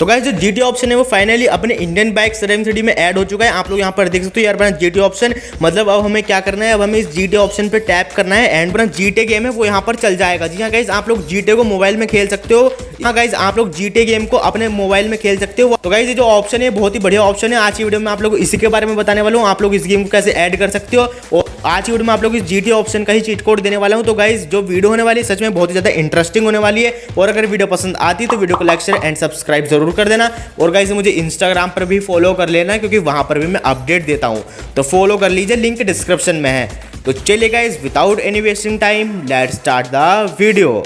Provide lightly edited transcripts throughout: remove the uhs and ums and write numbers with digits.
तो गाइस जो GT option है वो फाइनली अपने इंडियन बाइक रेम सिटी में ऐड हो चुका है। आप लोग यहाँ पर देख सकते हो यार अपना जीटी ऑप्शन, मतलब अब हमें क्या करना है, अब हमें इस जीटी ऑप्शन पे टैप करना है एंड अपना जीटी गेम है वो यहाँ पर चल जाएगा। जी हाँ गाइस, आप लोग जीटी को मोबाइल में खेल सकते हो। हाँ गाइस, आप लोग जीटी गेम को अपने मोबाइल में खेल सकते हो। तो गाइस ये जो ऑप्शन है बहुत ही बढ़िया ऑप्शन है। आज की वीडियो में आप लोग इसी के बारे में बताने वाला हूँ, आप लोग इस गेम को कैसे ऐड कर सकते हो। और आज की वीडियो में आप लोग इस जीटी ऑप्शन का ही चीट कोड देने वाला हूँ। तो गाइस जो वीडियो होने वाली है सच में बहुत ही ज्यादा इंटरेस्टिंग होने वाली है। और अगर वीडियो पसंद आती है तो वीडियो को लाइक शेयर एंड सब्सक्राइब जरूर कर देना। और गाइस मुझे इंस्टाग्राम पर भी फॉलो कर लेना क्योंकि वहां पर भी मैं अपडेट देता हूं, तो फॉलो कर लीजिए, लिंक डिस्क्रिप्शन में है। तो चलिए guys without any wasting time let's start the video.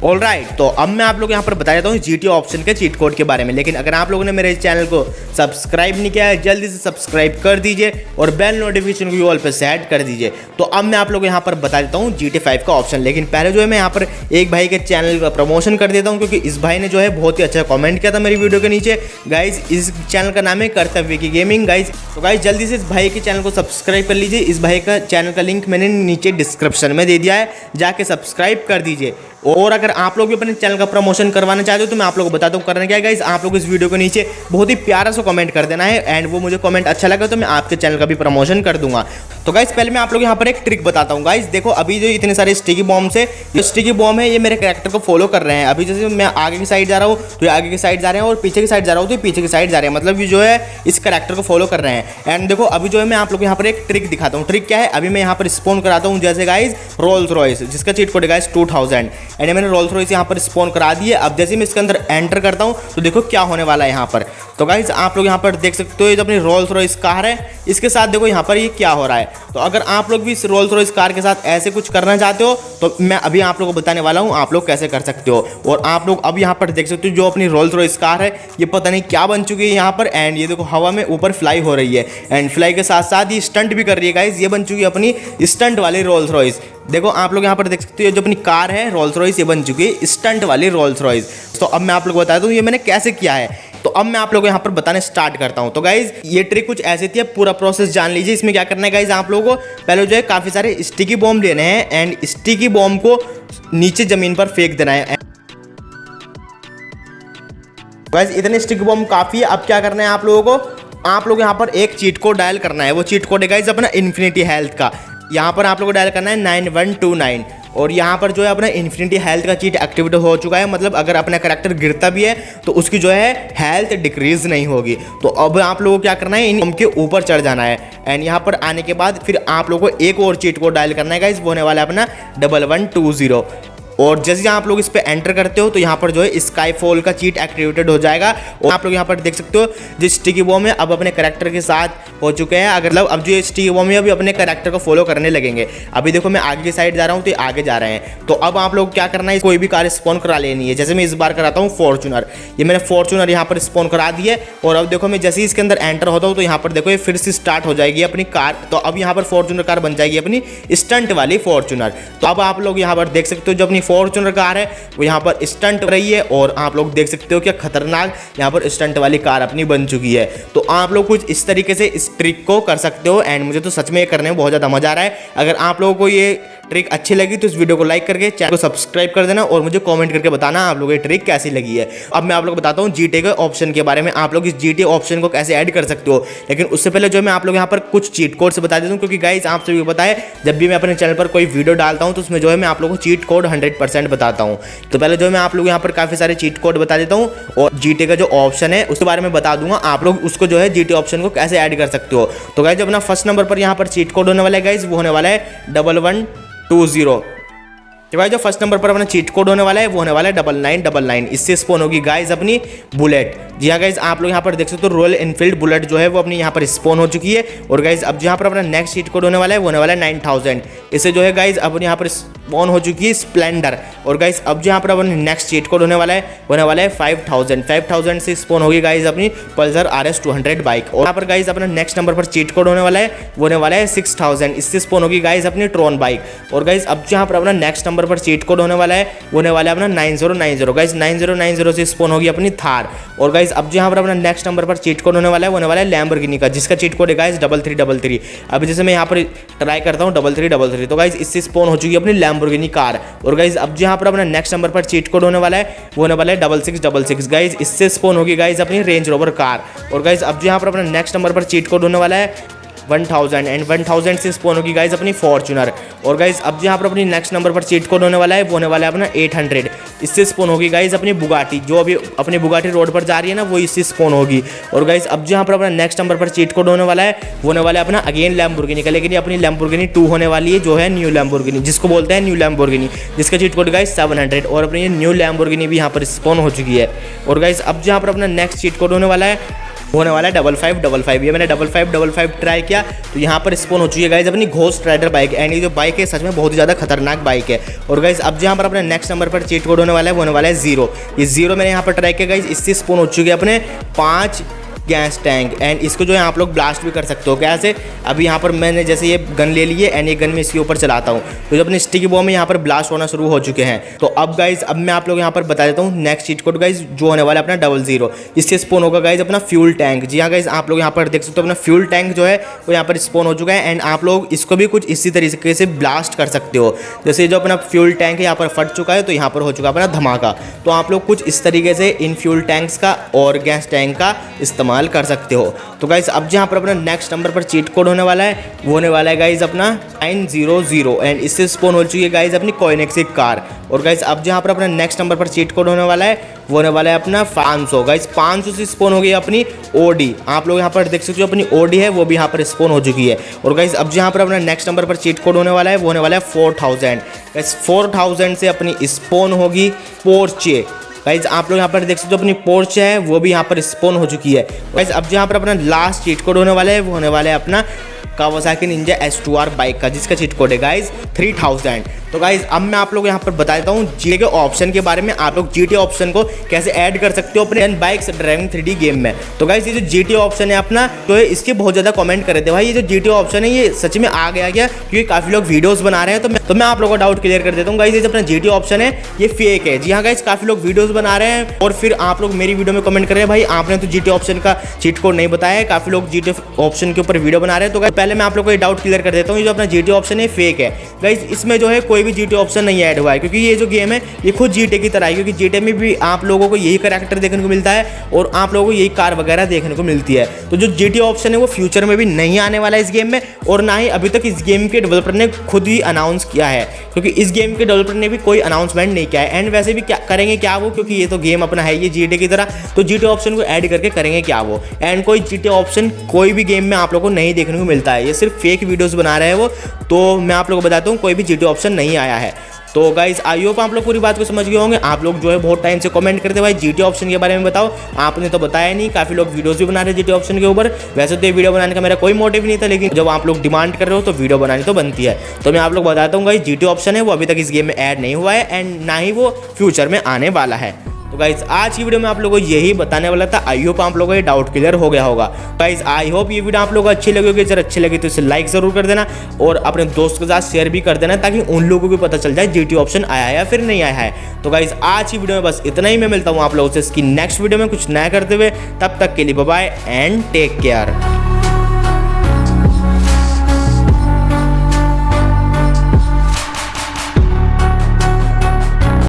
Alright, तो अब मैं आप लोग यहाँ पर बता देता हूँ जीटी ऑप्शन के चीट कोड के बारे में। लेकिन अगर आप लोगों ने मेरे चैनल को सब्सक्राइब नहीं किया है जल्दी से सब्सक्राइब कर दीजिए और बेल नोटिफिकेशन को ऑल पे सेट कर दीजिए। तो अब मैं आप लोग यहाँ पर बता देता हूँ जीटी 5 का ऑप्शन। लेकिन पहले जो है मैं यहाँ पर एक भाई के चैनल का प्रमोशन कर देता हूँ क्योंकि इस भाई ने जो है बहुत ही अच्छा कमेंट किया था मेरी वीडियो के नीचे। गाइज इस चैनल का नाम है कर्तव्य की गेमिंग। गाइज तो गाइज जल्दी से इस भाई के चैनल को सब्सक्राइब कर लीजिए। इस भाई का चैनल का लिंक मैंने नीचे डिस्क्रिप्शन में दे दिया है, जाके सब्सक्राइब कर दीजिए। और अगर आप लोग भी अपने चैनल का प्रमोशन करवाना चाहते हो तो मैं आप लोगों को बताता हूँ करना क्या है। गाइस आप लोग इस वीडियो के नीचे बहुत ही प्यारा सा कमेंट कर देना है एंड वो मुझे कमेंट अच्छा लगा तो मैं आपके चैनल का भी प्रमोशन कर दूंगा। तो गाइस पहले मैं आप लोग यहाँ पर एक ट्रिक बताता हूँ। गाइस देखो अभी जो इतने सारे स्टिकी बॉम्ब से, ये स्टिकी बॉम्ब है ये मेरे कैरेक्टर को फॉलो कर रहे हैं। अभी जैसे मैं आगे की साइड जा रहा हूँ तो ये आगे की साइड जा रहे हैं और पीछे की साइड जा रहा हूँ तो पीछे की साइड जा रहे हैं, मतलब ये जो है इस कैरेक्टर को फॉलो कर रहे हैं। एंड देखो अभी जो है मैं आप लोग यहाँ पर एक ट्रिक दिखाता हूँ। ट्रिक क्या है, अभी मैं यहाँ पर स्पॉन कराता हूँ जैसे गाइस रोल्स रॉयस, जिसका चीट कोड है गाइस 2000 एंड मैंने रोल्स रॉयस यहाँ पर स्पॉन करा दिए। अब जैसे मैं इसके अंदर एंटर करता हूँ तो देखो क्या होने वाला है यहाँ पर। तो गाइस आप लोग यहाँ पर देख सकते हो ये जो अपनी रोल्स रॉयस कार है इसके साथ देखो यहाँ पर ये क्या हो रहा है। तो अगर आप लोग भी इस रोल्स रॉयस कार के साथ ऐसे कुछ करना चाहते हो तो मैं अभी आप लोगों को बताने वाला हूँ आप लोग कैसे कर सकते हो। और आप लोग अब यहाँ पर देख सकते हो जो अपनी रोल्स रॉयस कार है ये पता नहीं क्या बन चुकी है यहाँ पर। एंड ये देखो हवा में ऊपर फ्लाई हो रही है एंड फ्लाई के साथ साथ ये स्टंट भी कर रही है। गाइस ये बन चुकी है अपनी स्टंट वाली रोल्स रॉयस। देखो आप लोग यहाँ पर देख सकते हो जो अपनी कार है रोल्स रॉयस ये बन चुकी है स्टंट वाली रोल्स रॉयस। तो अब मैं आप लोग को बता दूँ ये मैंने कैसे किया है। तो अब मैं आप लोगों को यहाँ पर बताने स्टार्ट करता हूँ। तो गाइज ये ट्रिक कुछ ऐसी थी, अब पूरा प्रोसेस जान लीजिए। इसमें क्या करना है गाइज, आप लोगों को पहले जो है काफ़ी सारे स्टिकी बॉम्ब लेने हैं एंड स्टिकी बॉम्ब को नीचे ज़मीन पर फेंक देना है। गाइज इतने स्टिकी बॉम्ब काफ़ी है। अब क्या करना है आप लोगों को, आप लोग यहाँ पर एक चीट कोड डायल करना है। वो चीट कोड है गाइज अपना इन्फिनिटी हेल्थ का। यहाँ पर आप लोगों को डायल करना है 9129 और यहाँ पर जो है अपना इन्फिनिटी हेल्थ का चीट एक्टिवेट हो चुका है। मतलब अगर अपना करैक्टर गिरता भी है तो उसकी जो है हेल्थ डिक्रीज नहीं होगी। तो अब आप लोगों को क्या करना है, इन के ऊपर चढ़ जाना है एंड यहाँ पर आने के बाद फिर आप लोगों को एक और चीट कोड डायल करना है गाइस, वो होने वाला है अपना 1120। और जैसे आप लोग इस पे एंटर करते हो तो यहाँ पर जो है स्काई फॉल का चीट एक्टिवेटेड हो जाएगा। और आप लोग यहाँ पर देख सकते हो जो स्टिकी बॉम्ब है अब अपने कैरेक्टर के साथ हो चुके हैं। अगर अब जो स्टिकी बॉम्ब है अभी अपने कैरेक्टर को फॉलो करने लगेंगे। अभी देखो मैं आगे की साइड जा रहा हूँ तो ये आगे जा रहे हैं। तो अब आप लोग क्या करना है, कोई भी कार स्पॉन करा लेनी है। जैसे मैं इस बार कराता हूँ फॉर्च्यूनर, ये मैंने फॉर्च्यूनर यहाँ पर स्पॉन करा दी है। और अब देखो मैं जैसे ही इसके अंदर एंटर होता हूँ तो यहाँ पर देखो ये फिर से स्टार्ट हो जाएगी अपनी कार। तो अब यहाँ पर फॉर्च्यूनर कार बन जाएगी अपनी स्टंट वाली फॉर्च्यूनर। तो अब आप लोग यहाँ पर देख सकते हो जो अपनी फॉर्च्यूनर कार है वो यहाँ पर स्टंट रही है और आप लोग देख सकते हो क्या खतरनाक यहाँ पर स्टंट वाली कार अपनी बन चुकी है। तो आप लोग कुछ इस तरीके से इस ट्रिक को कर सकते हो एंड मुझे तो सच में ये करने में बहुत ज़्यादा मजा आ रहा है। अगर आप लोगों को ये ट्रिक अच्छी लगी तो इस वीडियो को लाइक करके चैनल को सब्सक्राइब कर देना और मुझे कमेंट करके बताना आप लोगों को ये ट्रिक कैसी लगी है। अब मैं आप लोगों को बताता हूँ जीटी के ऑप्शन के बारे में, आप लोग इस जीटी ऑप्शन को कैसे ऐड कर सकते हो। लेकिन उससे पहले जो मैं आप लोग यहाँ पर कुछ चीट कोड से बता देता हूँ क्योंकि गाइस आप सभी को पता है जब भी मैं अपने चैनल पर कोई वीडियो डालता हूँ तो उसमें जो है मैं आप लोगों को चीट कोड 100% बताता हूँ। तो पहले जो है मैं आप लोग यहाँ पर काफ़ी सारे चीट कोड बता देता हूँ और जीटी का जो ऑप्शन है उसके बारे में बता दूंगा। आप लोग उसको जो है जीटी ऑप्शन को कैसे ऐड कर सकते हो। तो गाइस अपना फर्स्ट नंबर पर यहाँ पर चीट कोड होने वाला है गाइस, वो होने वाला है 1120। तो भाई जो फर्स्ट नंबर पर अपना चीट कोड होने वाला है वो होने वाला है 9999। इससे स्पॉन होगी गाइज अपनी बुलेट। जी हाँ गाइज आप लोग यहाँ पर देख सकते हो रॉयल एनफील्ड बुलेट जो है वो अपनी यहाँ पर स्पॉन हो चुकी है। और गाइज अब यहाँ पर अपना नेक्स्ट चीट कोड होने वाला है वो होने वाला है 9000। इससे जो है गाइज अब यहाँ पर स्पॉन हो चुकी है स्प्लेंडर। और गाइज अब यहाँ पर अपना नेक्स्ट चीट कोड होने वाला है 5000 से स्पॉन होगी गाइज अपनी पल्सर RS 200 बाइक। और यहाँ पर गाइज अपना नेक्स्ट नंबर पर चीट कोड होने वाला है वो होने वाला है 6000। इससे स्पॉन होगी गाइज अपनी ट्रॉन बाइक। और गाइज अब यहाँ पर अपना नेक्स्ट नंबर पर चीट कोड होने वाला है वो होने वाला है अपना 9090। गाइज 9090 से स्पॉन होगी अपनी थार। और गाइज अब यहाँ पर अपना नेक्स्ट नंबर पर चीट कोड होने वाला है लैम्बोर्गिनी का, जिसका चीट कोड है गाइज 3333। अभी जैसे मैं यहाँ पर ट्राई करता हूँ 3333 3. तो गाइज इससे स्पॉन हो चुकी है अपनी लैम्बोर्गिनी कार। और गाइज अब जो यहाँ पर अपना नेक्स्ट नंबर पर चीट कोड होने वाला है वो होने वाला है 6666 गाइज, इससे स्पॉन होगी गाइज अपनी रेंज रोवर कार। और गाइज अब जो यहाँ पर अपना नेक्स्ट नंबर पर चीट कोड होने वाला है 1000 एंड 1000 से स्पॉन होगी गाइज अपनी फॉर्च्यूनर। और गाइज अब यहाँ पर अपनी नेक्स्ट नंबर पर चीट कोड होने वाला है वो होने वाला है अपना 800, इससे स्पॉन होगी गाइज अपनी बुगाटी, जो अभी अपनी बुगाटी रोड पर जा रही है ना वो इससे स्पॉन होगी। और गाइज अब जो यहाँ पर अपना नेक्स्ट नंबर पर चीट कोड होने वाला है वो होने वाला है अपना अगेन लैम्बोर्गिनी का, लेकिन ये अपनी लैम्बोर्गिनी 2 होने वाली है, जो है न्यू लैम्बोर्गिनी, जिसको बोलते हैं न्यू लैम्बोर्गिनी, जिसका चीट कोड गाइज 700। और अपनी ये न्यू लैम्बोर्गिनी भी यहाँ पर स्पॉन हो चुकी है। और गाइज अब जो यहाँ पर अपना नेक्स्ट चीट कोड होने वाला है होने वाला है 5555। ये मैंने 5555 ट्राई किया तो यहाँ पर स्पॉन हो चुकी है गाइज अपनी घोस्ट राइडर बाइक, एंड ये जो बाइक है सच में बहुत ही ज़्यादा खतरनाक बाइक है। और गाइज अब यहाँ पर अपने नेक्स्ट नंबर पर चीट कोड होने वाला है वो होने वाला है 0। ये 0 मैंने यहाँ पर ट्राई किया गाइज, इससे स्पॉन हो चुकी है अपने 5 गैस टैंक, एंड इसको जो है आप लोग ब्लास्ट भी कर सकते हो कैसे। अभी यहाँ पर मैंने जैसे ये गन ले ली है एंड ये गन में इसके ऊपर चलाता हूँ तो जो अपने स्टिकी बॉम्ब में यहाँ पर ब्लास्ट होना शुरू हो चुके हैं। तो अब गाइज अब मैं आप लोग यहाँ पर बता देता हूँ नेक्स्ट चीट कोड गाइज जो होने वाला है अपना 00, इससे स्पॉन होगा गाइज अपना फ्यूल टैंक। जी हाँ गाइज आप लोग यहाँ पर देख सकते हो अपना फ्यूल टैंक जो है वो यहाँ पर स्पॉन हो चुका है, एंड आप लोग इसको भी कुछ इसी तरीके से ब्लास्ट कर सकते हो। जैसे जो अपना फ्यूल टैंक है यहाँ पर फट चुका है तो यहाँ पर हो चुका अपना धमाका, तो आप लोग कुछ इस तरीके से इन फ्यूल टैंक्स का और गैस टैंक का इस्तेमाल कर सकते हो। तो गाइज अब जहाँ पर अपना नेक्स्ट नंबर पर चीट कोड होने वाला है वो होने वाला है गाइज अपना 900, एंड इससे स्पॉन हो चुकी है गाइज अपनी कोइनेक्सिक कार। और गाइज अब जहाँ पर अपना नेक्स्ट नंबर पर चीट कोड होने वाला है वो होने वाला है अपना 500 गाइज, 500 से स्पॉन हो गई अपनी ओडी। आप लोग यहाँ पर देख सकते हो अपनी ओडी है वो भी यहाँ पर स्पॉन हो चुकी है। और गाइज अब जहाँ पर अपना नेक्स्ट नंबर पर चीट कोड होने वाला है वो होने वाला है 4000 गाइज, 4000 से अपनी स्पॉन होगी पोर्चे। गाइज आप लोग यहाँ पर देख सकते हो अपनी पोर्च है वो भी यहाँ पर स्पॉन हो चुकी है। गाइज अब यहाँ पर अपना लास्ट चीट कोड होने वाला है वो होने वाला है अपना कावासाकी निंजा S2R बाइक का, जिसका चीट कोड है गाइज 3000। तो गाइज अब मैं आप लोग यहाँ पर बता देता हूँ GTA के ऑप्शन के बारे में, आप लोग GTA ऑप्शन को कैसे ऐड कर सकते हो अपने बाइक्स ड्राइविंग 3D गेम में। तो गाइज ये जो GTA ऑप्शन है अपना, तो इसके बहुत ज़्यादा कमेंट कर रहे थे भाई ये जो GTA ऑप्शन है ये सच में आ गया क्या, क्योंकि काफ़ी लोग वीडियोज़ बना रहे हैं। तो मैं आप लोगों का डाउट क्लियर कर देता हूँ गाइज, ये जो अपना GTA ऑप्शन है ये फेक है। जी हाँ गाइज काफ़ी लोग वीडियोज़ बना रहे हैं और फिर आप लोग मेरी वीडियो में कमेंट कर रहे हैं भाई आपने तो GTA ऑप्शन का चीट कोड नहीं बताया है, काफ़ी लोग GTA ऑप्शन के ऊपर वीडियो बना रहे हैं। तो पहले मैं आप लोग को ये डाउट क्लियर कर देता हूँ, ये जो अपना GTA ऑप्शन है फेक है गाइज, इसमें जो है कोई भी GTA ऑप्शन नहीं ऐड हुआ है, क्योंकि ये जो गेम है ये खुद GTA की तरह है, क्योंकि GTA में भी आप लोगों को यही कैरेक्टर देखने को मिलता है और आप लोगों को यही कार वगैरह देखने को मिलती है। तो जो GTA ऑप्शन है वो फ्यूचर में भी नहीं आने वाला है इस गेम में, और ना ही अभी तक इस गेम के डेवलपर ने खुद ही अनाउंस किया है, क्योंकि इस गेम के डेवलपर ने भी कोई अनाउंसमेंट नहीं किया है। एंड वैसे भी क्या करेंगे क्या वो, क्योंकि ये तो गेम अपना है ये GTA की तरह, तो GTA ऑप्शन को ऐड करके करेंगे क्या वो। एंड कोई GTA ऑप्शन कोई भी गेम में आप लोगों को नहीं देखने को मिलता है, ये सिर्फ फेक वीडियोज़ बना रहे हैं वो। तो मैं आप लोगों को बताता हूँ कोई भी GTA ऑप्शन नहीं आया है। तो गाइज आई होप आप लोग पूरी बात को समझ गए होंगे। आप लोग जो है बहुत टाइम से कमेंट करते भाई GTA ऑप्शन के बारे में बताओ, आपने तो बताया नहीं। काफ़ी लोग वीडियोस भी बना रहे हैं GTA ऑप्शन के ऊपर। वैसे तो ये वीडियो बनाने का मेरा कोई मोटिव नहीं था, लेकिन जब आप लोग डिमांड कर रहे हो तो वीडियो बनानी तो बनती है। तो मैं आप लोग बताता हूँ गाइज GTA ऑप्शन है वो अभी तक इस गेम में ऐड नहीं हुआ है, एंड ना ही वो फ्यूचर में आने वाला है। तो गाइज आज की वीडियो में आप लोगों को यही बताने वाला था। आई होप आप लोगों को ये डाउट क्लियर हो गया होगा। गाइज आई होप ये वीडियो आप लोगों को अच्छी लगी होगी। अगर अच्छी लगी तो इसे लाइक ज़रूर कर देना और अपने दोस्त के साथ शेयर भी कर देना, ताकि उन लोगों को भी पता चल जाए GTA ऑप्शन आया है या फिर नहीं आया है। तो गाइज आज की वीडियो में बस इतना ही। मैं मिलता हूँ आप लोगों से इसकी नेक्स्ट वीडियो में कुछ नया करते हुए। तब तक के लिए bye bye and take care.